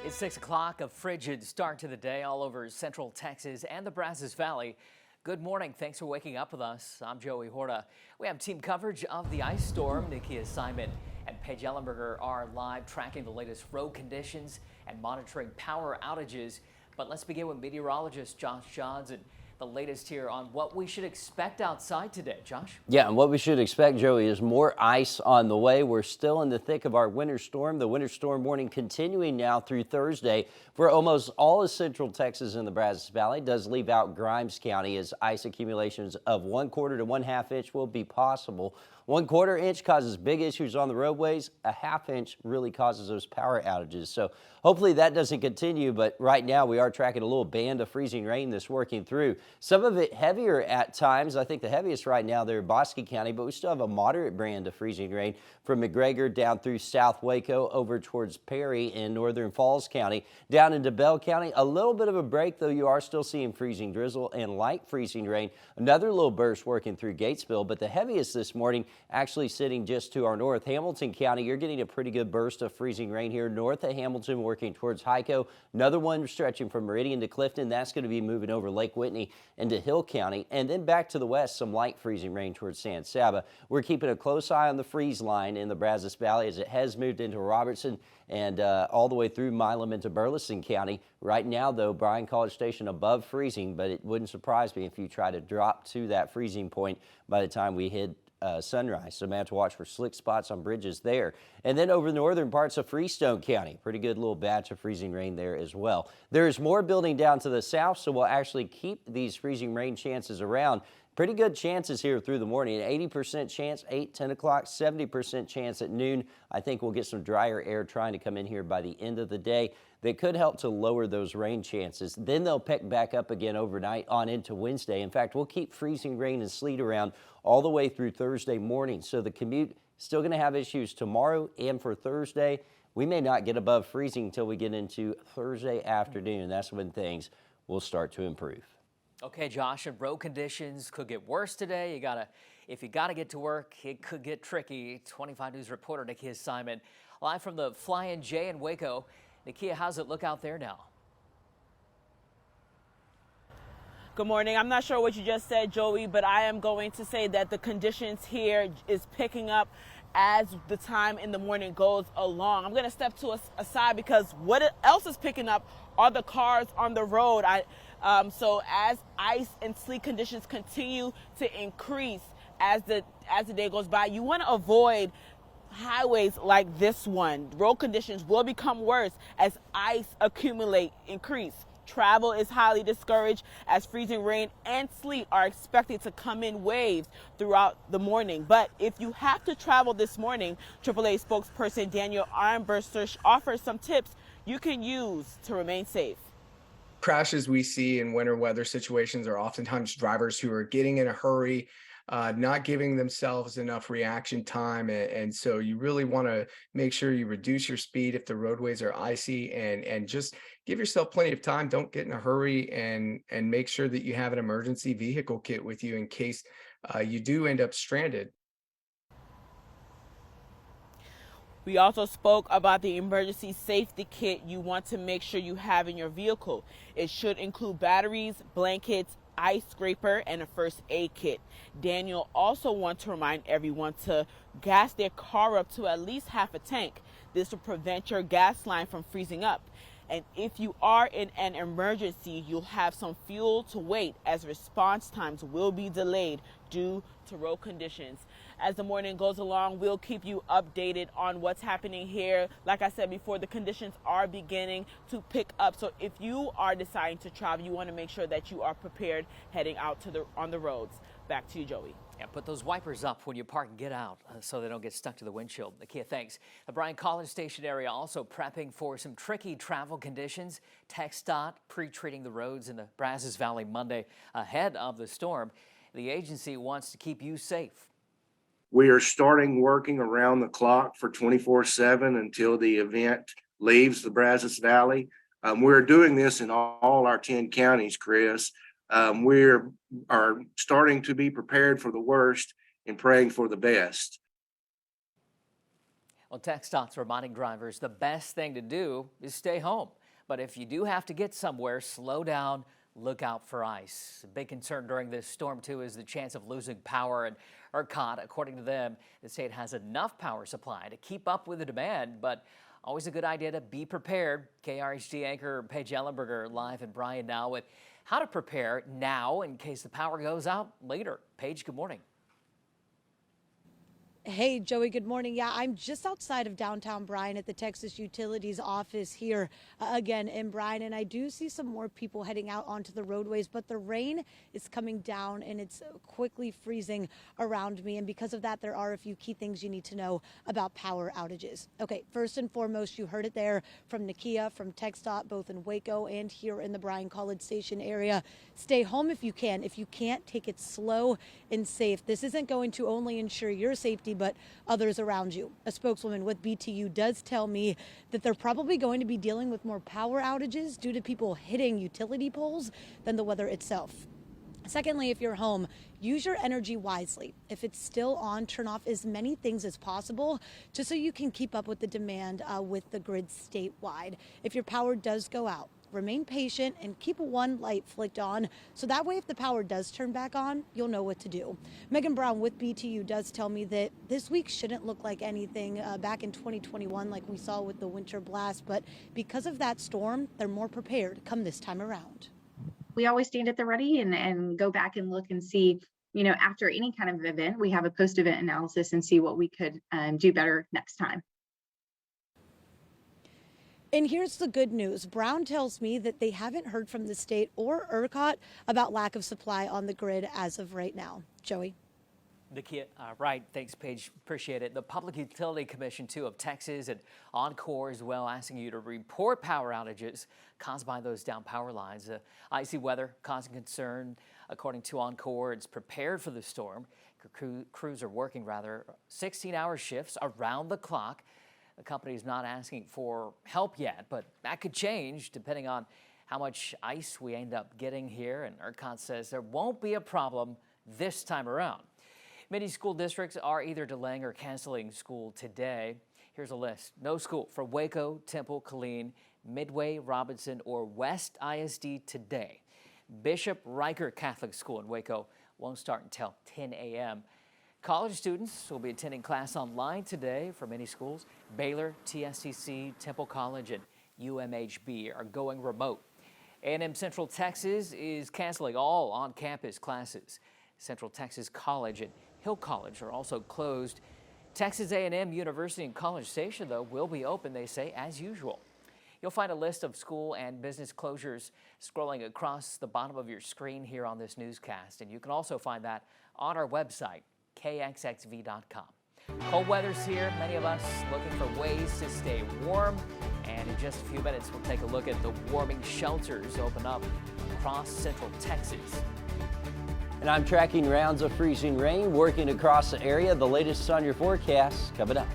It's 6 o'clock, a frigid start to the day all over central Texas and the Brazos Valley. Good morning. Thanks for waking up with us. I'm Joey Horta. We have team coverage of the ice storm. Nikki Simon and Paige Ellenberger are live tracking the latest road conditions and monitoring power outages. But let's begin with meteorologist Josh Johns and the latest here on what we should expect outside today. Josh? Yeah, and what we should expect, Joey, is more ice on the way. We're still in the thick of our winter storm. The winter storm warning continuing now through Thursday for almost all of central Texas and the Brazos Valley. It does leave out Grimes County as ice accumulations of 1/4 to 1/2 inch will be possible. 1/4 inch causes big issues on the roadways. A 1/2 inch really causes those power outages. So hopefully that doesn't continue, but right now we are tracking a little band of freezing rain that's working through. Some of it heavier at times. I think the heaviest right now there in Bosque County, but we still have a moderate band of freezing rain from McGregor down through South Waco over towards Perry in northern Falls County. Down into Bell County, a little bit of a break, though you are still seeing freezing drizzle and light freezing rain. Another little burst working through Gatesville, but the heaviest this morning actually sitting just to our north. Hamilton County, you're getting a pretty good burst of freezing rain here north of Hamilton working towards Hyco. Another one stretching from Meridian to Clifton. That's going to be moving over Lake Whitney into Hill County. And then back to the west, some light freezing rain towards San Saba. We're keeping a close eye on the freeze line in the Brazos Valley as it has moved into Robertson and all the way through Milam into Burleson County. Right now, though, Bryan College Station above freezing, but it wouldn't surprise me if you try to drop to that freezing point by the time we hit sunrise. So man, to watch for slick spots on bridges there. And then over the northern parts of Freestone County, pretty good little batch of freezing rain there as well. There's more building down to the south, so we'll actually keep these freezing rain chances around. Pretty good chances here through the morning. An 80% chance, 8, 10 o'clock, 70% chance at noon. I think we'll get some drier air trying to come in here by the end of the day. That could help to lower those rain chances. Then they'll pick back up again overnight on into Wednesday. In fact, we'll keep freezing rain and sleet around all the way through Thursday morning. So the commute still going to have issues tomorrow and for Thursday. We may not get above freezing until we get into Thursday afternoon. That's when things will start to improve. Okay, Josh, and road conditions could get worse today. If you gotta get to work, it could get tricky. 25 News reporter Nikia Simon, live from the Fly-In J in Waco. Nikia, how's it look out there now? Good morning. I'm not sure what you just said, Joey, but I am going to say that the conditions here is picking up as the time in the morning goes along. I'm going to step to aside because what else is picking up are the cars on the road. So as ice and sleet conditions continue to increase as the day goes by, you want to avoid highways like this one. Road conditions will become worse as ice increase. Travel is highly discouraged as freezing rain and sleet are expected to come in waves throughout the morning. But if you have to travel this morning, AAA spokesperson Daniel Armbruster offers some tips you can use to remain safe. Crashes we see in winter weather situations are oftentimes drivers who are getting in a hurry, not giving themselves enough reaction time. And so you really want to make sure you reduce your speed if the roadways are icy and just give yourself plenty of time. Don't get in a hurry and make sure that you have an emergency vehicle kit with you in case you do end up stranded. We also spoke about the emergency safety kit you want to make sure you have in your vehicle. It should include batteries, blankets, ice scraper, and a first aid kit. Daniel also wants to remind everyone to gas their car up to at least half a tank. This will prevent your gas line from freezing up. And if you are in an emergency, you'll have some fuel to wait as response times will be delayed due to road conditions. As the morning goes along, we'll keep you updated on what's happening here. Like I said before, the conditions are beginning to pick up. So if you are deciding to travel, you want to make sure that you are prepared heading out on the roads. Back to you, Joey. Yeah, put those wipers up when you park and get out so they don't get stuck to the windshield. Nikia, thanks. The Bryan College Station area also prepping for some tricky travel conditions. TxDOT pre-treating the roads in the Brazos Valley Monday ahead of the storm. The agency wants to keep you safe. We are starting working around the clock for 24/7 until the event leaves the Brazos Valley. We're doing this in all our 10 counties, Chris. We are starting to be prepared for the worst and praying for the best. Well, TxDOT's reminding drivers the best thing to do is stay home. But if you do have to get somewhere, slow down, look out for ice. A big concern during this storm, too, is the chance of losing power. And ERCOT, according to them, the state has enough power supply to keep up with the demand, but always a good idea to be prepared. KRHD anchor Paige Ellenberger live in Bryan now with how to prepare now in case the power goes out later. Paige, good morning. Hey, Joey, good morning. Yeah, I'm just outside of downtown Bryan at the Texas Utilities office here again in Bryan, and I do see some more people heading out onto the roadways, but the rain is coming down and it's quickly freezing around me. And because of that, there are a few key things you need to know about power outages. Okay, first and foremost, you heard it there from Nakia, from TxDOT, both in Waco and here in the Bryan College Station area. Stay home if you can. If you can't, take it slow and safe. This isn't going to only ensure your safety, but others around you. A spokeswoman with BTU does tell me that they're probably going to be dealing with more power outages due to people hitting utility poles than the weather itself. Secondly, if you're home, use your energy wisely. If it's still on, turn off as many things as possible just so you can keep up with the demand with the grid statewide. If your power does go out, remain patient and keep one light flicked on so that way if the power does turn back on, you'll know what to do. Megan Brown with BTU does tell me that this week shouldn't look like anything back in 2021 like we saw with the winter blast, but because of that storm, they're more prepared come this time around. We always stand at the ready and go back and look and see, after any kind of event, we have a post-event analysis and see what we could do better next time. And here's the good news. Brown tells me that they haven't heard from the state or ERCOT about lack of supply on the grid as of right now. Joey? Nakia, right. Thanks, Paige. Appreciate it. The Public Utility Commission, too, of Texas and Oncor as well, asking you to report power outages caused by those down power lines. Icy weather causing concern. According to Oncor, it's prepared for the storm. Crews are working, 16-hour shifts around the clock. The company is not asking for help yet, but that could change depending on how much ice we end up getting here. And ERCOT says there won't be a problem this time around. Many school districts are either delaying or canceling school today. Here's a list. No school for Waco, Temple, Killeen, Midway, Robinson, or West ISD today. Bishop Riker Catholic School in Waco won't start until 10 a.m. College students will be attending class online today for many schools. Baylor, TSCC, Temple College, and UMHB are going remote. A&M Central Texas is canceling all on-campus classes. Central Texas College and Hill College are also closed. Texas A&M University and College Station, though, will be open, they say, as usual. You'll find a list of school and business closures scrolling across the bottom of your screen here on this newscast, and you can also find that on our website, kxxv.com. Cold weather's here, many of us looking for ways to stay warm. And in just a few minutes, we'll take a look at the warming shelters open up across central Texas. And I'm tracking rounds of freezing rain working across the area. The latest on your forecast coming up.